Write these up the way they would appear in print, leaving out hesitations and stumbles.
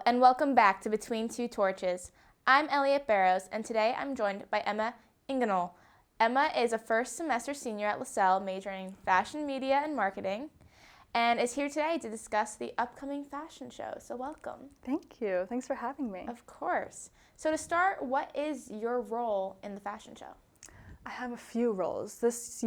and welcome back to Between Two Torches. I'm Ellie Barrows, and today I'm joined by Emma Ingenohl. Emma is a first semester senior at Lasell, majoring in fashion media and marketing, and is here today to discuss the upcoming fashion show. So welcome. Thank you. Thanks for having me. Of course. So to start, what is your role in the fashion show? I have a few roles. This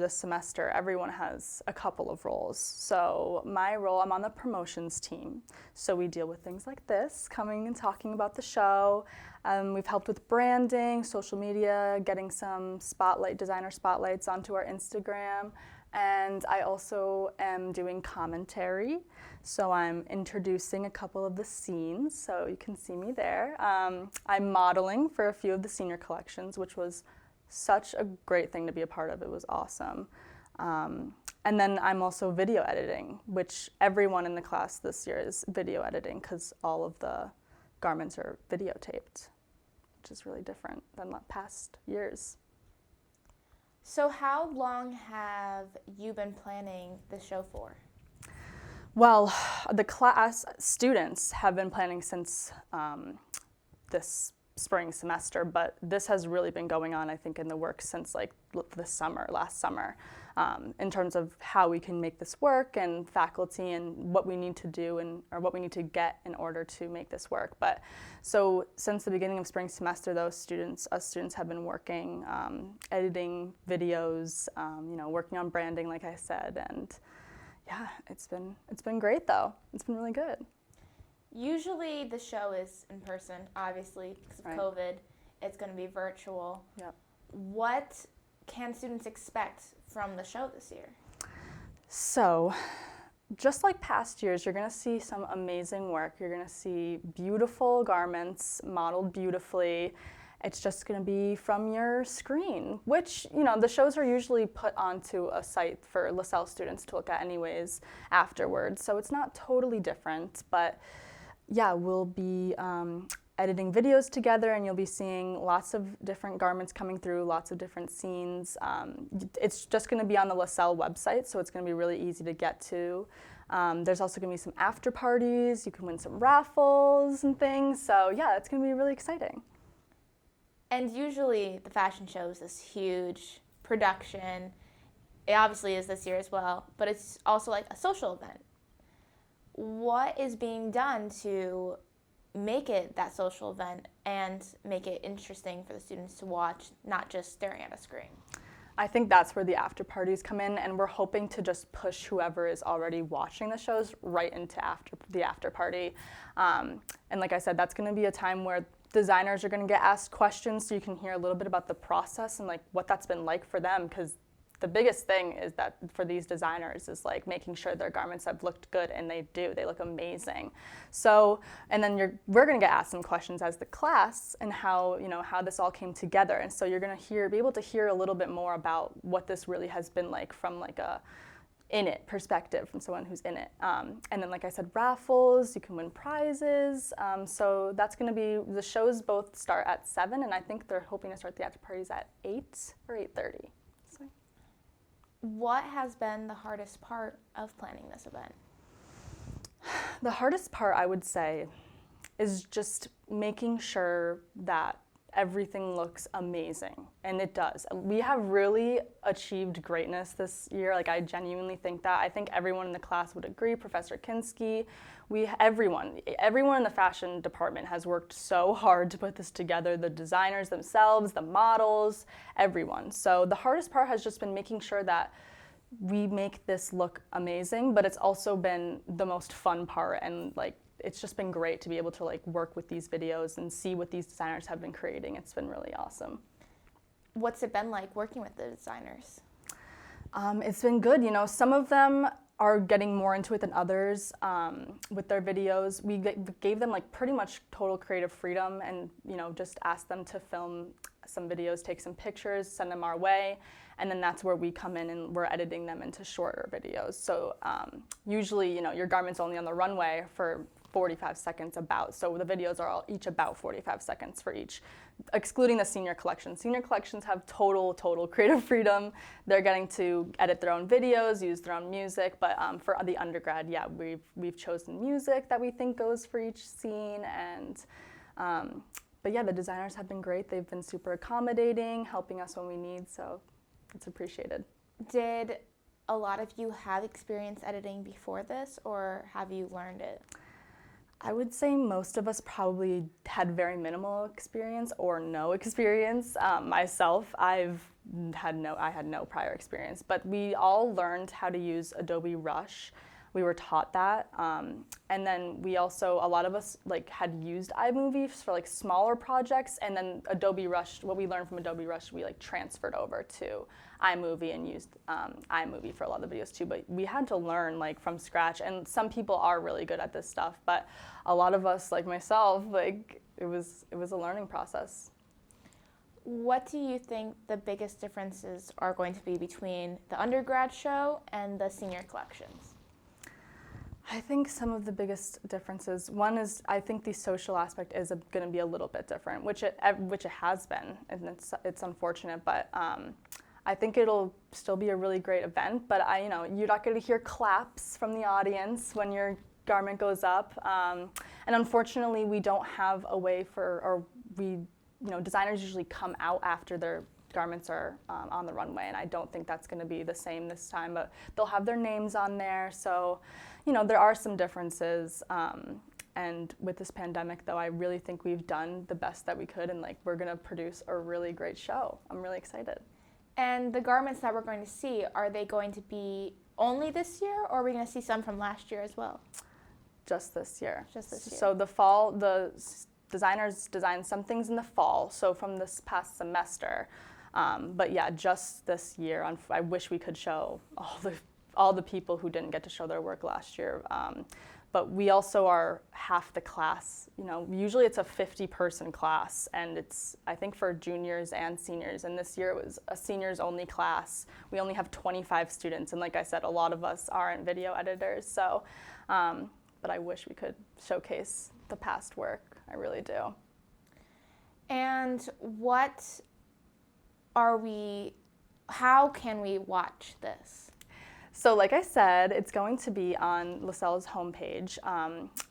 semester, everyone has a couple of roles. So my role, I'm on the promotions team. So we deal with things like this, coming and talking about the show. We've helped with branding, social media, getting some designer spotlights onto our Instagram. And I also am doing commentary. So I'm introducing a couple of the scenes, so you can see me there. I'm modeling for a few of the senior collections, which was such a great thing to be a part of. It was awesome. And then I'm also video editing, which everyone in the class this year is video editing because all of the garments are videotaped, which is really different than past years. So how long have you been planning the show for? Well, the class students have been planning since this spring semester, but this has really been going on, I think, in the works since like last summer, in terms of how we can make this work and faculty and what we need to do or what we need to get in order to make this work. But so since the beginning of spring semester, us students have been working, editing videos, working on branding, like I said, and yeah, it's been great though. It's been really good. Usually the show is in person, obviously, because of Right. COVID. It's going to be virtual. Yep. What can students expect from the show this year? So, just like past years, you're going to see some amazing work. You're going to see beautiful garments modeled beautifully. It's just going to be from your screen, which, the shows are usually put onto a site for Lasell students to look at anyways afterwards. So it's not totally different, but yeah, we'll be editing videos together, and you'll be seeing lots of different garments coming through, lots of different scenes. It's just going to be on the Lasell website, so it's going to be really easy to get to. There's also going to be some after parties. You can win some raffles and things. So yeah, it's going to be really exciting. And usually the fashion show is this huge production. It obviously is this year as well, but it's also like a social event. What is being done to make it that social event and make it interesting for the students to watch, not just staring at a screen? I think that's where the after parties come in, and we're hoping to just push whoever is already watching the shows right into the after party. And like I said, that's going to be a time where designers are going to get asked questions, so you can hear a little bit about the process and like what that's been like for them, because the biggest thing is that for these designers is like making sure their garments have looked good, and they look amazing. So, and then we're going to get asked some questions as the class and how this all came together. And so you're going to be able to hear a little bit more about what this really has been like from like a in it perspective from someone who's in it. And then, like I said, raffles, you can win prizes. So that's going to be, the shows both start at 7, and I think they're hoping to start the after parties at 8 or 8:30. So. What has been the hardest part of planning this event? The hardest part, I would say, is just making sure that everything looks amazing, and it does. We have really achieved greatness this year. Like, I genuinely think that. I think everyone in the class would agree. Professor Kinsky, everyone in the fashion department has worked so hard to put this together. The designers themselves, the models, everyone. So the hardest part has just been making sure that we make this look amazing, but it's also been the most fun part, and like it's just been great to be able to like work with these videos and see what these designers have been creating. It's been really awesome. What's it been like working with the designers? It's been good. Some of them are getting more into it than others with their videos. We gave them like pretty much total creative freedom, and just asked them to film some videos, take some pictures, send them our way, and then that's where we come in and we're editing them into shorter videos. So usually, your garment's only on the runway for 45 seconds about. So the videos are all each about 45 seconds for each, excluding the senior collection. Senior collections have total creative freedom. They're getting to edit their own videos, use their own music, but for the undergrad, yeah, we've chosen music that we think goes for each scene. And but yeah, the designers have been great. They've been super accommodating, helping us when we need, so it's appreciated. Did a lot of you have experience editing before this, or have you learned it? I would say most of us probably had very minimal experience or no experience. Myself, I had no prior experience, but we all learned how to use Adobe Rush. We were taught that, and then we also, a lot of us had used iMovie for smaller projects, and then Adobe Rush, what we learned from Adobe Rush, we transferred over to iMovie and used iMovie for a lot of the videos too. But we had to learn from scratch, and some people are really good at this stuff, but a lot of us, like myself, it was a learning process. What do you think the biggest differences are going to be between the undergrad show and the senior collections? I think some of the biggest differences, one is I think the social aspect is going to be a little bit different, which it has been, and it's unfortunate, but I think it'll still be a really great event. But you're not going to hear claps from the audience when your garment goes up, and unfortunately we don't have a way designers usually come out after their garments are on the runway, and I don't think that's going to be the same this time, but they'll have their names on there, so there are some differences, and with this pandemic though, I really think we've done the best that we could, and we're going to produce a really great show. I'm really excited. And the garments that we're going to see, are they going to be only this year, or are we going to see some from last year as well? Just this year. Just this year. So the fall, the designers designed some things in the fall, so from this past semester. But yeah, just this year, I wish we could show all the people who didn't get to show their work last year. But we also are half the class. Usually it's a 50-person class, and it's, I think, for juniors and seniors. And this year it was a seniors only class. We only have 25 students, and like I said, a lot of us aren't video editors. So, but I wish we could showcase the past work. I really do. And how can we watch this? So like I said, it's going to be on Lasell's homepage.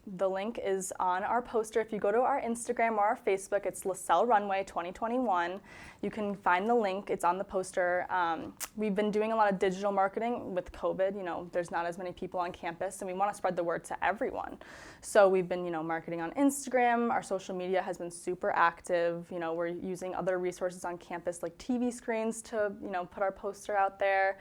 The link is on our poster. If you go to our Instagram or our Facebook, it's Lasell Runway 2021. You can find the link. It's on the poster. We've been doing a lot of digital marketing with COVID. There's not as many people on campus, and we want to spread the word to everyone. So we've been, marketing on Instagram. Our social media has been super active. We're using other resources on campus like TV screens to, put our poster out there.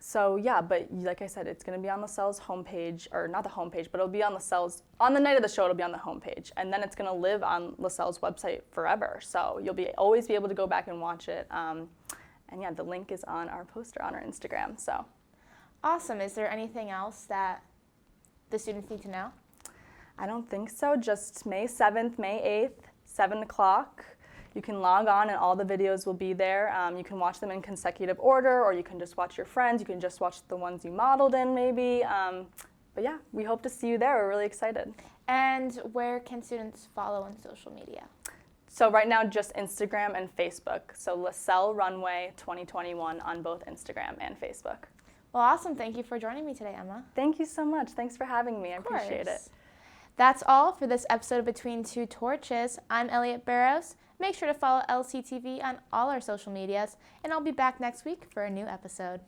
So yeah, but like I said, it's going to be on Lasell's homepage, or not the homepage, but it'll be on Lasell's, on the night of the show, it'll be on the homepage, and then it's going to live on Lasell's website forever. So you'll always be able to go back and watch it. And yeah, the link is on our poster on our Instagram. So awesome. Is there anything else that the students need to know? I don't think so. Just May 7th, May 8th, 7 o'clock. You can log on and all the videos will be there. You can watch them in consecutive order, or you can just watch your friends. You can just watch the ones you modeled in maybe. But yeah, we hope to see you there. We're really excited. And where can students follow on social media? So right now, just Instagram and Facebook. So Lasell Runway 2021 on both Instagram and Facebook. Well, awesome. Thank you for joining me today, Emma. Thank you so much. Thanks for having me. I appreciate it. That's all for this episode of Between Two Torches. I'm Ellie Barrows. Make sure to follow LCTV on all our social medias, and I'll be back next week for a new episode.